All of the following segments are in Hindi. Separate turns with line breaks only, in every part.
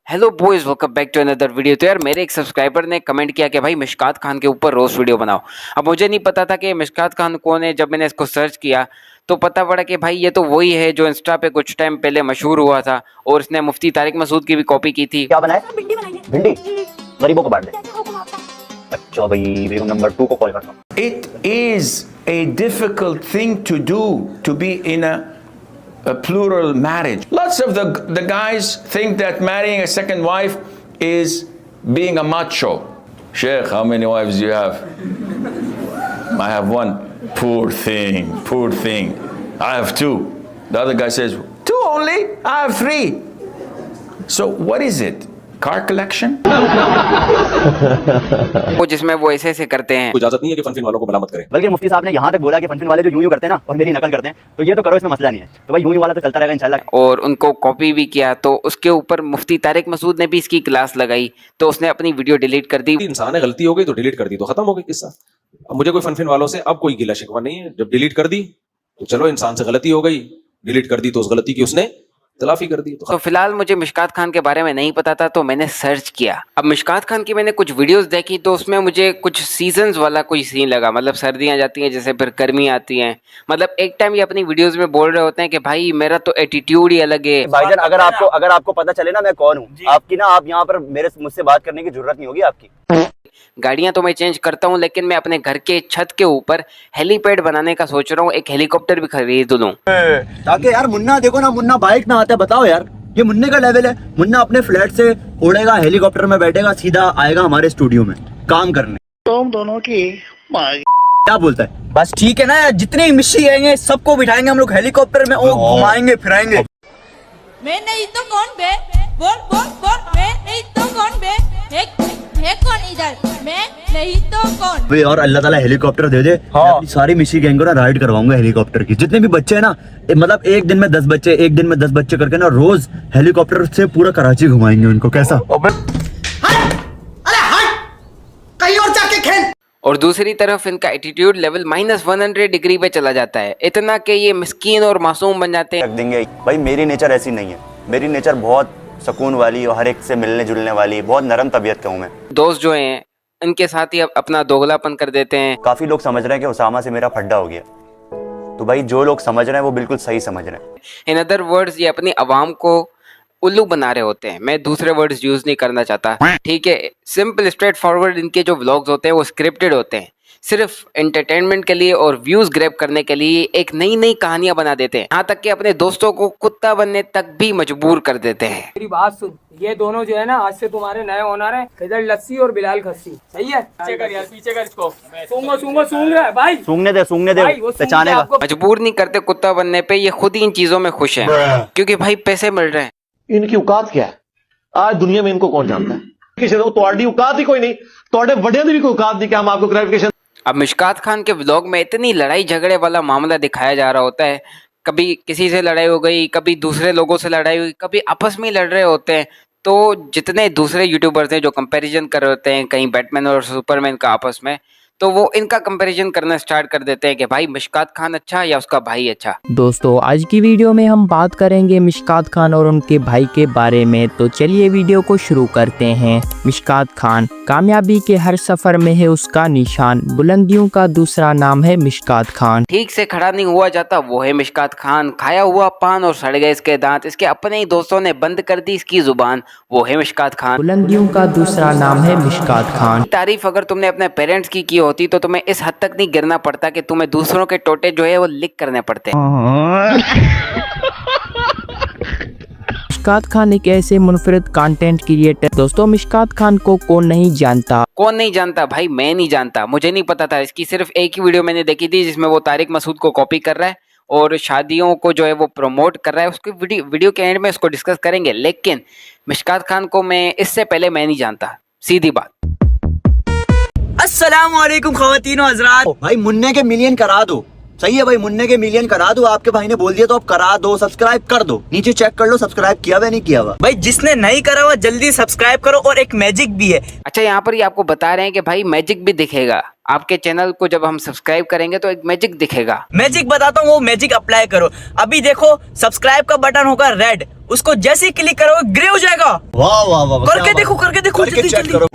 Hello boys, welcome back to another video. तो यार मेरे एक सब्सक्राइबर ने कमेंट किया कि भाई मिशकात खान के ऊपर रोस्ट वीडियो बनाओ। अब मुझे नहीं पता था कि मिशकात खान कौन है। जब मैंने इसको सर्च किया तो पता पड़ा कि भाई ये तो वही है जो इंस्टा पे कुछ टाइम पहले मशहूर हुआ था और इसने मुफ्ती तारिक मसूद की भी कॉपी की थी।
क्या बनाया? भिंडी बनाई। भिंडी गरीबों को बांट दे। अच्छा भाई, बेगम नंबर 2 को कॉल करता हूँ।
It is a difficult thing to do to be in a plural marriage. Lots of the guys think that marrying a second wife is being a macho. Sheikh, how many wives do you have? I have one. Poor thing, poor thing. I have 2. The other guy says, 2 only? I have 3. So what is it? Car collection?
वो जिसमें वो ऐसे ऐसे करते हैं।
इजाजत नहीं है कि फनफिन वालों को भला मत करें।
बल्कि मुफ्ती साहब ने यहाँ तक बोला कि फनफिन वाले जो यूं करते हैं ना और मेरी नकल करते हैं, तो ये तो करो, इसमें मसला नहीं है। तो भाई यूं वाला तो चलता रहेगा इंशाल्लाह।
और उनको कॉपी भी किया तो उसके ऊपर मुफ्ती तारिक मसूद ने भी इसकी क्लास लगाई तो उसने अपनी वीडियो डिलीट कर दी।
इंसान है, गलती हो गई तो डिलीट कर दी तो खत्म हो गई किस्सा। अब मुझे कोई फनफिन वालों से अब कोई गिला शिकवा नहीं है। जब डिलीट कर दी तो चलो, इंसान से गलती हो गई, डिलीट कर दी तो उस गलती की उसने तलाफी कर दी।
तो फिलहाल मुझे मिशकात खान के बारे में नहीं पता था तो मैंने सर्च किया। अब मिशकात खान की मैंने कुछ वीडियोस देखी तो उसमें मुझे कुछ सीजन्स वाला कोई सीन लगा। मतलब सर्दियां जाती हैं जैसे, फिर गर्मी आती हैं। मतलब एक टाइम ये अपनी वीडियोस में बोल रहे होते हैं कि भाई मेरा तो एटीट्यूड ही अलग है।
भाईजान, अगर आपको पता चले ना मैं कौन हूँ, आपकी ना, आप यहाँ पर मुझसे बात करने की जरूरत नहीं होगी आपकी।
गाड़ियां तो मैं चेंज करता हूं, लेकिन मैं अपने घर के छत के ऊपर हेलीपैड बनाने का सोच रहा हूं। एक हेलीकॉप्टर भी खरीद लूं
ताकि यार मुन्ना, देखो ना, मुन्ना बाइक में आता है, बताओ यार, ये मुन्ने का लेवल है। मुन्ना अपने फ्लैट से उड़ेगा, हेलीकॉप्टर में बैठेगा, सीधा आएगा हमारे स्टूडियो में काम करने। तुम दोनों की क्या बोलता है? बस ठीक है ना यार, जितने मिस्सी आएंगे सबको बिठाएंगे हम लोग हेलीकॉप्टर में और घुमाएंगे फिराएंगे।
मैं नहीं तो कौन बे? बोल बोल बोल, मैं नहीं तो कौन बे? है कौन इधर? मैं नहीं तो कौन
वे। और अल्लाह ताला हेलीकॉप्टर दे दे, मैं अपनी सारी मिस्सी गैंग को ना राइड करवाऊंगा हेलीकॉप्टर की। जितने भी बच्चे हैं ना, मतलब एक दिन में 10 बच्चे, एक दिन में 10 बच्चे करके ना रोज हेलीकॉप्टर से पूरा कराची घुमाएंगे उनको। कैसा?
और दूसरी तरफ इनका एटीट्यूड लेवल -100 डिग्री पे चला जाता है, इतना कि ये मिस्कीन और मासूम बन जाते हैं।
रख देंगे भाई। मेरी नेचर ऐसी नहीं है। मेरी नेचर बहुत सुकून वाली और हर एक से मिलने जुलने वाली, बहुत नरम तबीयत का हूँ मैं।
दोस्त जो हैं इनके साथ ही अपना दोगलापन कर देते हैं।
काफी लोग समझ रहे हैं कि उसामा से मेरा फड्डा हो गया। तो भाई जो लोग समझ रहे हैं वो बिल्कुल सही समझ रहे हैं।
इन अदर वर्ड्स, ये अपनी आवाम को उल्लू बना रहे होते हैं। मैं दूसरे वर्ड्स यूज नहीं करना चाहता, ठीक है। सिंपल स्ट्रेट फॉरवर्ड इनके जो व्लॉग्स होते हैं वो स्क्रिप्टेड होते हैं, सिर्फ एंटरटेनमेंट के लिए और व्यूज ग्रैब करने के लिए एक नई नई कहानियां बना देते हैं। यहाँ तक कि अपने दोस्तों को कुत्ता बनने तक भी मजबूर कर देते हैं।
मेरी बात सुन, ये दोनों जो है ना आज से तुम्हारे नए ओनर हैं। इधर लस्सी और बिलाल खस्सी, सही है? पीछे कर यार, पीछे कर इसको। सूंघ रहा है भाई, सूंघने दे पहचानेगा।
मजबूर नहीं करते कुत्ता बनने पे, ये खुद ही इन चीजों में खुश हैं क्योंकि भाई पैसे मिल रहे हैं।
इनकी औकात क्या है? आज दुनिया में इनको कौन जानता है? किसी को तुम्हारी औकात ही कोई नहीं, तुम्हारे बड़े की भी कोई औकात नहीं कि हम आपको क्लैरिफिकेशन।
अब मिशकात खान के व्लॉग में इतनी लड़ाई झगड़े वाला मामला दिखाया जा रहा होता है। कभी किसी से लड़ाई हो गई, कभी दूसरे लोगों से लड़ाई हुई, कभी आपस में लड़ रहे होते हैं। तो जितने दूसरे यूट्यूबर्स हैं जो कंपैरिजन कर रहे होते हैं कहीं बैटमैन और सुपरमैन का आपस में, तो वो इनका कंपैरिजन करना स्टार्ट कर देते हैं कि भाई मिशकात खान अच्छा या उसका भाई अच्छा।
दोस्तों आज की वीडियो में हम बात करेंगे मिशकात खान और उनके भाई के बारे में। तो चलिए वीडियो को शुरू करते हैं। मिशकात खान कामयाबी के हर सफर में है उसका निशान, बुलंदियों का दूसरा नाम है मिशकात खान।
ठीक से खड़ा नहीं हुआ जाता वो है मिशकात खान, खाया हुआ पान और सड़ गए इसके दांत, इसके अपने ही दोस्तों ने बंद कर दी इसकी जुबान, वो है मिशकात खान।
बुलंदियों का दूसरा नाम है मिशकात खान।
तारीफ अगर तुमने अपने पेरेंट्स की होती तो तुम्हें इस हद तक नहीं गिरना पड़ता कि तुम्हें दूसरों के टोटे जो है वो लिक करने पड़ते।
मिशकात खान एक ऐसे मुनफरिद कंटेंट क्रिएटर। दोस्तों मिशकात खान को कौन नहीं जानता?
कौन नहीं जानता भाई? मैं नहीं जानता, मुझे नहीं पता था। इसकी सिर्फ एक ही वीडियो मैंने देखी थी जिसमें वो तारिक मसूद को कॉपी कर रहा है और शादियों को जो है वो प्रमोट कर रहा है। उसकी वीडियो के एंड में इसको डिस्कस करेंगे, लेकिन मिशकात खान को मैं इससे पहले मैं नहीं जानता, सीधी बात।
अस्सलामुअलैकुम ख़वातीन व हज़रात। भाई मुन्ने के मिलियन करा दो, सही है भाई, मुन्ने के मिलियन करा दो, आपके भाई ने बोल दिया तो आप करा दो, सब्सक्राइब कर दो, नीचे चेक कर लो सब्सक्राइब किया हुआ नहीं किया हुआ।
भाई जिसने नहीं करा हुआ जल्दी सब्सक्राइब करो। और एक मैजिक भी है।
अच्छा, यहाँ पर ही आपको बता रहे हैं कि भाई मैजिक भी दिखेगा आपके चैनल को, जब हम सब्सक्राइब करेंगे तो एक मैजिक दिखेगा।
मैजिक बताता हूँ, वो मैजिक अप्लाई करो। अभी देखो सब्सक्राइब का बटन होगा रेड, उसको जैसे ही क्लिक करोगे ग्रे हो जाएगा।
वाह वाह वाह,
करके देखो, करके देखो,
करके
जल्दी
चेक
जल्दी।
करो।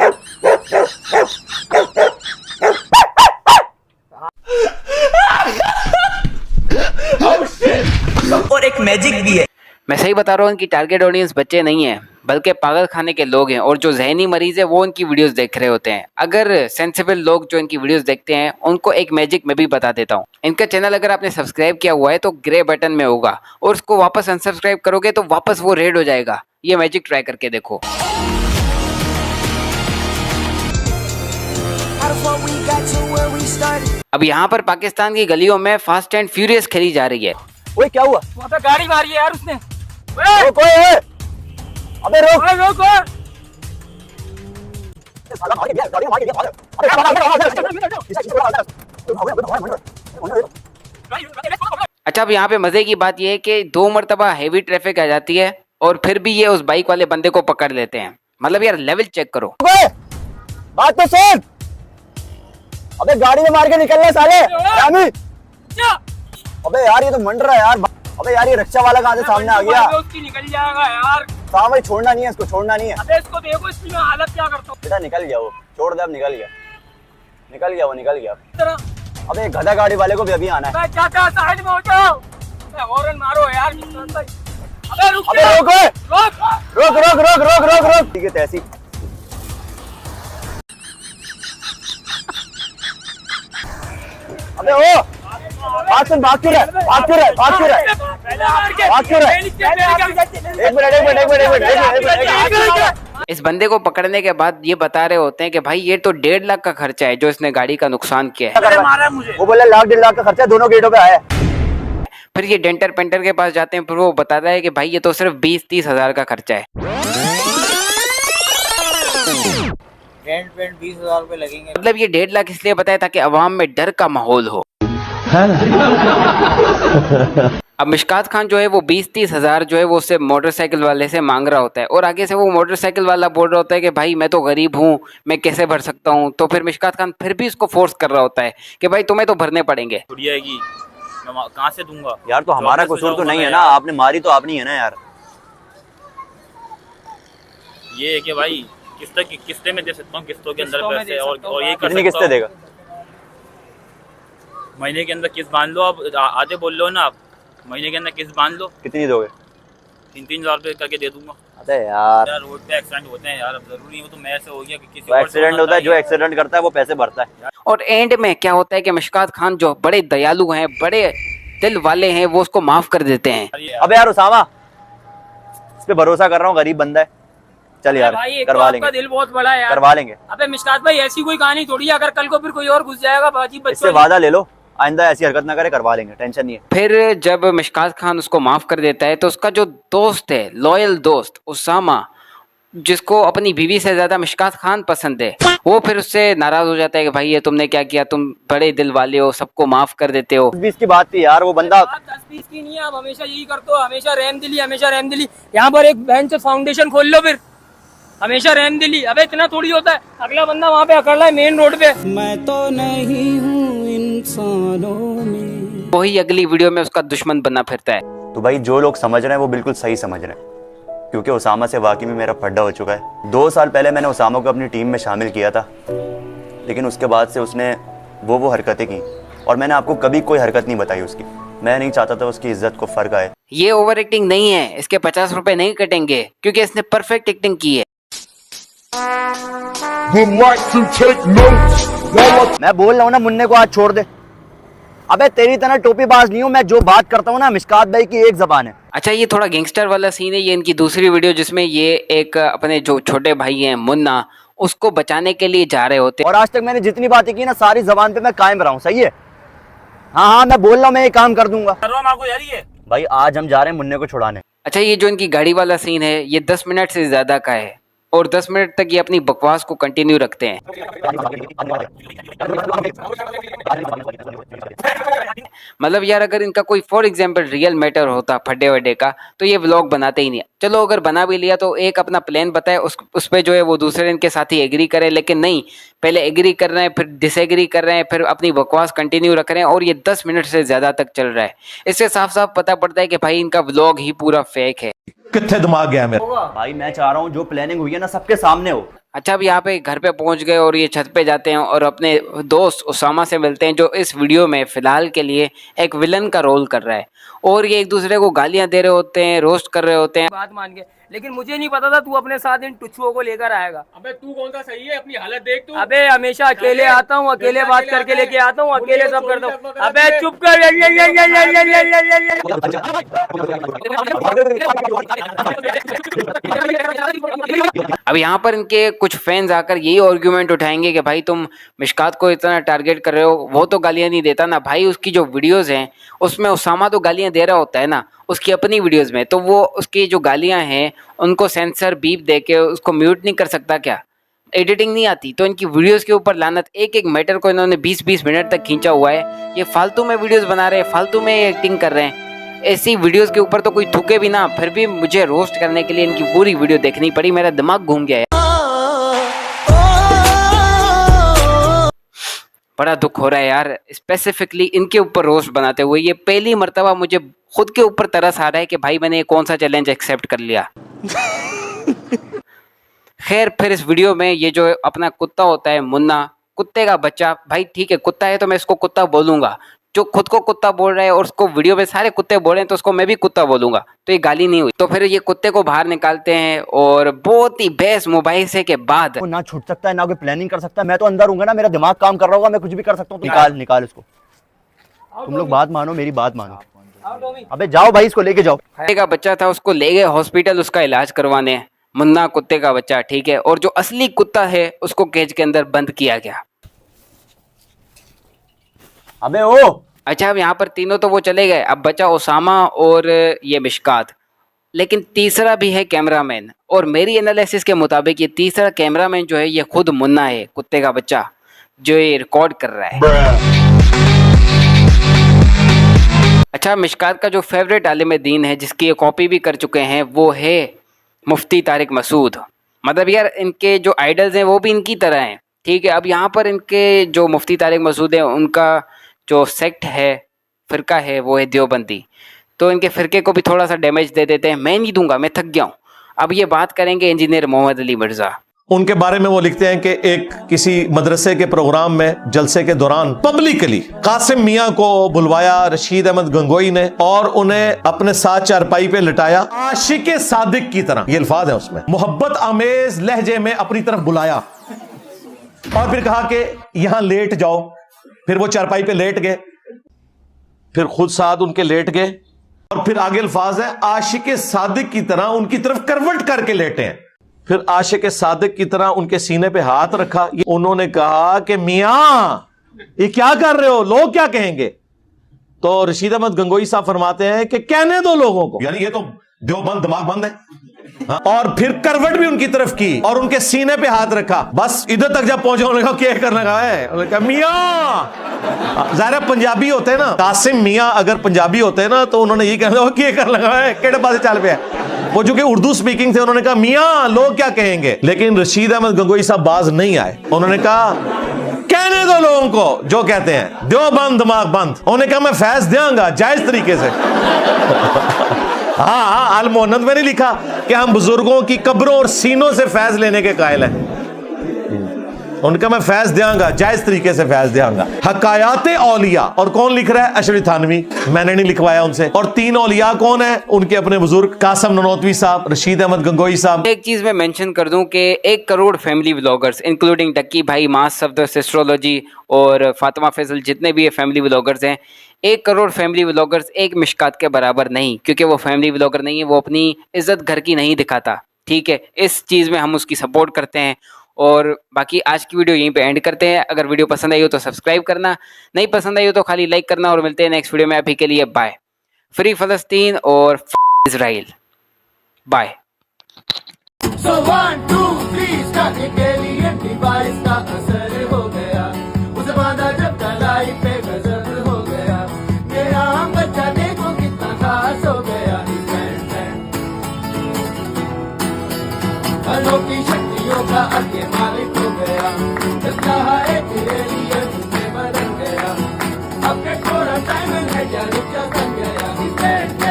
और एक मैजिक भी है।
मैं सही बता रहा हूँ, इनकी टारगेट ऑडियंस बच्चे नहीं है बल्कि पागल खाने के लोग हैं, और जो जहनी मरीज है वो इनकी वीडियोस देख रहे होते हैं। अगर सेंसिबल लोग जो इनकी वीडियोस देखते हैं उनको एक मैजिक मैं भी बता देता हूँ। इनका चैनल अगर आपने सब्सक्राइब किया हुआ है तो ग्रे बटन में होगा, और उसको वापस अनसब्सक्राइब करोगे तो वापस वो रेड हो जाएगा। ये मैजिक ट्राई करके देखो। अब यहाँ पर पाकिस्तान की गलियों में फास्ट एंड फ्यूरियस खेली जा रही है।
ओए क्या हुआ?
वहाँ पे गाड़ी मारी है यार उसने।
रोक ओए, अबे रोक।
रोक।
अच्छा, अब यहाँ पे मजे की बात यह है कि 2 मरतबा हेवी ट्रैफिक आ जाती है और फिर भी ये उस बाइक वाले बंदे को पकड़ लेते हैं। मतलब यार लेवल चेक करो।
बात तो सुन, अबे गाड़ी में मार के निकल रहे साले रामी। अबे यार ये तो मंड रहा है यार। अबे यार ये रिक्शा वाला कहाँ से सामने आ गया?
उसकी निकल जाएगा यार।
हाँ भाई, छोड़ना नहीं है इसको, छोड़ना नहीं है।
अबे इसको देखो, इसकी मैं हालत क्या करता हूँ।
बेटा निकल गया वो, छोड़ दे अब, निकल गया, निकल गया वो, निकल गया।
तरह
अबे गधा गाड़ी वाले को भी अभी आना है।
चाचा साइड में हो जाओ। हॉर्न मारो यार। अबे रुक,
अबे रोक ओए,
रोक।
रोक रोक रोक रोक रोक रोक। ठीक है तैसी। अबे ओ भाग सुन, भाग क्यों रहा है, भाग क्यों रहा है, भाग क्यों रहा है, भाग क्यों रहा है? एक मिनट एक मिनट एक मिनट एक मिनट एक मिनट।
इस बंदे को पकड़ने के बाद ये बता रहे होते हैं कि भाई ये तो 1.5 लाख का खर्चा है जो इसने गाड़ी का नुकसान किया है।
वो बोले 1,00,000-1.5 लाख का खर्चा दोनों गेटों पे आया है।
फिर ये डेंटर पेंटर के पास जाते हैं, फिर वो बताता है कि भाई ये तो सिर्फ 20-30 हजार का खर्चा है।
रेंट 20,000 रुपए लगेंगे।
मतलब ये 1.5 लाख इसलिए बताया ताकि अवाम में डर का माहौल हो। अब मिशकात खान जो है वो 20-30 हजार जो है वो उससे मोटरसाइकिल वाले से मांग रहा होता है, और आगे से वो मोटरसाइकिल वाला बोल रहा होता है कि भाई मैं तो गरीब हूँ, मैं कैसे भर सकता हूँ। तो फिर मिशकात खान फिर भी उसको फोर्स कर रहा होता है कि भाई तुम्हें तो भरने पड़ेंगे।
मैं कहाँ से दूंगा
यार तो हमारा कसूर तो नहीं है ना, आपने मारी तो आपने है ना यार।
ये है कि भाई किस्तें में दे सकता हूँ, किस्तों के अंदर पैसे, और ये कर
कितनी
सकता
किस्तें देगा?
महीने के अंदर किस्त बांध लो। आप आधे बोल लो ना, आप महीने के अंदर किस्त बांध लो।
कितनी दोगे?
3-3 हजार रुपए करके दे दूंगा।
अरे यार
रोड पे एक्सीडेंट होते हैं यार, अब जरूरी हो तो मेरे से हो गया कि किसी और से
एक्सीडेंट होता है, जो एक्सीडेंट करता है वो पैसे भरता है।
और एंड में क्या होता है कि मिशकात खान जो बड़े दयालु हैं, बड़े दिल वाले हैं, वो उसको माफ कर देते हैं।
अबे यार उसामा, इस पे भरोसा कर रहा हूँ, गरीब बंदा है, चल यार करवा लेंगे।
दिल बहुत बड़ा है यार,
करवा लेंगे।
अबे मिशकात भाई ऐसी कोई कहानी थोड़ी है, अगर कल को फिर कोई और घुस जाएगा बाजी
इससे वादा ले लो, आइंदा ऐसी हरकत ना करे, करवा लेंगे, टेंशन नहीं है।
फिर जब मिशकात खान उसको माफ कर देता है तो उसका जो दोस्त है, लॉयल दोस्त उसामा, जिसको अपनी बीवी से ज्यादा मिशकात खान पसंद है, वो फिर उससे नाराज हो जाता है कि भाई ये तुमने क्या किया, तुम बड़े दिल वाले हो, सबको माफ कर देते हो।
20 की बात थी यार, वो बंदा
10-20 की नहीं है। आप हमेशा यही करते हो, हमेशा रहमदिली, हमेशा रहमदिली। यहाँ पर एक बैंक से फाउंडेशन खोल लो, फिर हमेशा रहमदिली। अबे इतना थोड़ी होता है, अगला बंदा वहाँ पे अकड़ रहा है मेन रोड पे। मैं तो नहीं हूँ इंसानों में।
वही अगली वीडियो में उसका दुश्मन बना फिरता है।
तो भाई जो लोग समझ रहे हैं वो बिल्कुल सही समझ रहे हैं, क्योंकि उसामा से वाकई में मेरा फड्डा हो चुका है। 2 साल पहले मैंने उसामा को अपनी टीम में शामिल किया था, लेकिन उसके बाद से उसने वो हरकतें की, और मैंने आपको कभी कोई हरकत नहीं बताई उसकी। मैं नहीं चाहता था उसकी इज्जत को फर्क आए।
ये ओवर एक्टिंग नहीं है, इसके 50 रुपए नहीं कटेंगे, क्योंकि इसने परफेक्ट एक्टिंग की है।
मैं बोल रहा हूँ ना, मुन्ने को आज छोड़ दे। अबे तेरी तरह टोपी बाज नहीं हूँ मैं, जो बात करता हूँ ना मिशकात भाई की एक जबान है।
अच्छा, ये थोड़ा गैंगस्टर वाला सीन है। ये इनकी दूसरी वीडियो जिसमें ये एक अपने जो छोटे भाई हैं मुन्ना, उसको बचाने के लिए जा रहे होते।
और आज तक मैंने जितनी बातें की ना, सारी जबान पे मैं कायम रहा हूँ, सही है? हाँ मैं बोल रहा हूँ, मैं ये काम कर दूंगा भाई। आज हम जा रहे हैं मुन्ने को छुड़ाने।
अच्छा, ये जो इनकी गाड़ी वाला सीन है ये 10 मिनट से ज्यादा का है, और 10 मिनट तक ये अपनी बकवास को कंटिन्यू रखते हैं। मतलब यार अगर इनका कोई फॉर एग्जाम्पल रियल मैटर होता फड्डे वड्डे का तो ये व्लॉग बनाते ही नहीं। चलो अगर बना भी लिया तो एक अपना प्लान बताए, उस पे जो है वो दूसरे इनके साथी एग्री करे, लेकिन नहीं, पहले एग्री कर रहे हैं फिर डिसएग्री कर रहे हैं फिर अपनी बकवास कंटिन्यू रख रहे हैं और ये 10 मिनट से ज़्यादा तक चल रहा है। इससे साफ साफ पता पड़ता है कि भाई इनका व्लॉग ही पूरा फेक है।
कितने दिमाग गया मेरा
भाई मैं चाह रहा हूँ जो प्लानिंग हुई है ना सबके सामने हो।
अच्छा, अब यहाँ पे घर पे पहुंच गए और ये छत पे जाते हैं और अपने दोस्त उसामा से मिलते हैं, जो इस वीडियो में फ़िलहाल के लिए एक विलन का रोल कर रहा है। और ये एक दूसरे को गालियां दे रहे होते हैं, रोस्ट कर रहे होते हैं।
बात मान के, लेकिन मुझे नहीं पता था तू अपने साथ इन टुच्चुओं को लेकर आएगा। अबे तू कौन सा सही है, अपनी हालत देख तू। अबे हमेशा अकेले आता हूँ, अकेले बात करके लेके आता हूँ, अकेले सब करता हूँ। अबे चुप कर।
अब यहाँ पर इनके कुछ फैंस आकर यही आर्ग्यूमेंट उठाएंगे कि भाई तुम मिशकात को इतना टारगेट कर रहे हो, वो तो गालियां नहीं देता ना। भाई उसकी जो वीडियोस हैं उसमें उसामा तो गालियां दे रहा होता है ना उसकी अपनी वीडियोस में, तो वो उसकी जो गालियां हैं उनको सेंसर बीप दे के उसको म्यूट नहीं कर सकता क्या? एडिटिंग नहीं आती? तो इनकी वीडियोस के ऊपर लानत। एक एक मैटर को इन्होंने 20-20 मिनट तक खींचा हुआ है। ये फालतू में वीडियोस बना रहे हैं, फालतू में एक्टिंग कर रहे हैं। ऐसी वीडियोस के ऊपर तो कोई थूके भी ना, फिर भी मुझे रोस्ट करने के लिए इनकी पूरी वीडियो देखनी पड़ी। मेरा दिमाग घूम गया है। बड़ा दुख हो रहा है यार, स्पेसिफिकली इनके ऊपर रोस्ट बनाते हुए। ये पहली मर्तबा मुझे खुद के ऊपर तरस आ रहा है कि भाई मैंने ये कौन सा चैलेंज एक्सेप्ट कर लिया। खैर, फिर इस वीडियो में ये जो अपना कुत्ता होता है मुन्ना, कुत्ते का बच्चा, भाई ठीक है कुत्ता है तो मैं इसको कुत्ता बोलूंगा। जो खुद को कुत्ता बोल रहा है और उसको वीडियो में सारे कुत्ते बोल रहे हैं तो उसको मैं भी कुत्ता बोलूंगा, तो ये गाली नहीं हुई। तो फिर ये कुत्ते को बाहर निकालते हैं और बहुत ही बहस मुबाहिसे के बाद
वो ना छूट सकता है ना कोई प्लानिंग कर सकता है। मैं तो अंदर हूँ ना, मेरा दिमाग काम कर रहा होगा, मैं कुछ भी कर सकता हूँ। निकाल इसको। तुम लोग बात मानो, मेरी बात मानो। अबे जाओ भाई, इसको लेके जाओ।
कुत्ते का बच्चा था, उसको ले गए हॉस्पिटल उसका इलाज करवाने। मुन्ना कुत्ते का बच्चा, ठीक है। और जो असली कुत्ता है उसको केज के अंदर बंद किया गया।
अबे ओ
अच्छा, अब यहाँ पर तीनों तो वो चले गए, अब बचा उसामा और ये मिशकात, लेकिन तीसरा भी है कैमरामैन। और मेरी एनालिसिस के मुताबिक ये तीसरा कैमरामैन जो है ये खुद मुन्ना है, कुत्ते का बच्चा, जो ये रिकॉर्ड कर रहा है। अच्छा, मिशकात का जो फेवरेट आलिम दीन है जिसकी ये कॉपी भी कर चुके हैं वो है मुफ्ती तारिक मसूद। मतलब यार इनके जो आइडल्स हैं वो भी इनकी तरह हैं, ठीक है। अब यहाँ पर इनके जो मुफ्ती तारिक मसूद है उनका जो सेक्ट है, फ़िरका है, वो है देवबंदी। तो इनके फ़िरके को भी थोड़ा सा डैमेज दे देते हैं। मैं नहीं दूंगा, मैं थक गया हूँ। अब ये बात करेंगे इंजीनियर मोहम्मद अली मिर्ज़ा।
उनके बारे में वो लिखते हैं कि एक किसी मदरसे के प्रोग्राम में जलसे के दौरान पब्लिकली कासिम मियां को बुलवाया रशीद अहमद गंगोई ने और उन्हें अपने साथ चारपाई पे लिटाया, आशिक सादिक की तरह, ये अल्फाज है उसमें, मोहब्बत आमेज लहजे में अपनी तरफ बुलाया और फिर कहा कि यहां लेट जाओ। फिर वो चारपाई पे लेट गए, फिर खुद साथ उनके लेट गए और फिर आगे अल्फाज है आशिक सादिक की तरह उनकी तरफ करवट करके लेटे हैं। फिर आशिक सादिक की तरह उनके सीने पे हाथ रखा। उन्होंने कहा कि मियां ये क्या कर रहे हो, लोग क्या कहेंगे? तो रशीद अहमद गंगोई साहब फरमाते हैं कि कहने दो लोगों को, यानी ये तो देवबंद दिमाग बंद है। हाँ? और फिर करवट भी उनकी तरफ की और उनके सीने पे हाथ रखा। बस इधर तक जब पहुंचे उन्होंने कहा क्या करने लगा है? उन्होंने कहा मियां, ज़ाहिर पंजाबी होते हैं ना, कासिम मियां अगर पंजाबी होते हैं ना तो उन्होंने ये कहना क्या कर लगा है, केड़े पासे चल पे है। वो जो कि उर्दू स्पीकिंग थे, उन्होंने कहा मियां लोग क्या कहेंगे। लेकिन रशीद अहमद गंगोई साहब बाज नहीं आए। उन्होंने कहा कहने दो लोगों को जो कहते हैं, देवबंद दिमाग बंद। उन्होंने कहा मैं फैज देंगा जायज तरीके से। हाँ, अल मोहन्नद में नहीं लिखा कि हम बुजुर्गों की कब्रों और सीनों से फैज लेने के कायल हैं। उनका मैं फैज देंगा जायज तरीके से फैज देंगा। हकायात औलिया, और कौन लिख रहा है? अशरफ थानवी, मैंने नहीं लिखवाया उनसे। और 3 औलिया कौन है? उनके अपने बुजुर्ग कासिम ननौतवी साहब, रशीद अहमद गंगोई साहब।
एक चीज मैं मेंशन कर दूं कि 1 करोड़ फैमिली व्लॉगर्स इंक्लूडिंग टक्की भाई, मास सफदर, एस्ट्रोलॉजी और फातिमा फैसल, जितने भी ये फैमिली व्लॉगर्स हैं, 1 करोड़ फैमिली व्लॉगर्स एक मिशकात के बराबर नहीं, क्योंकि वो फैमिली व्लॉगर नहीं है, वो अपनी इज्जत घर की नहीं दिखाता, ठीक है। इस चीज़ में हम उसकी सपोर्ट करते हैं। और बाकी आज की वीडियो यहीं पे एंड करते हैं। अगर वीडियो पसंद आई हो तो सब्सक्राइब करना, नहीं पसंद आई हो तो खाली लाइक करना, और मिलते हैं नेक्स्ट वीडियो में। अभी के लिए बाय। फ्री फ़लस्तीन और इज़राइल, बाय।
So 1 2 3 करने के लिए डिवाइस का असर हो गया, उसे बांधा जब कलाई पे गजब हो गया, ये आम बच्चा देखो कितना खास हो गया, अनोखी शक्तियों का आगे मालिक हो गया, जब चाहा तेरे लिए मुझे बदल गया, अब के थोड़ा टाइम है क्या रुक जा बन गया,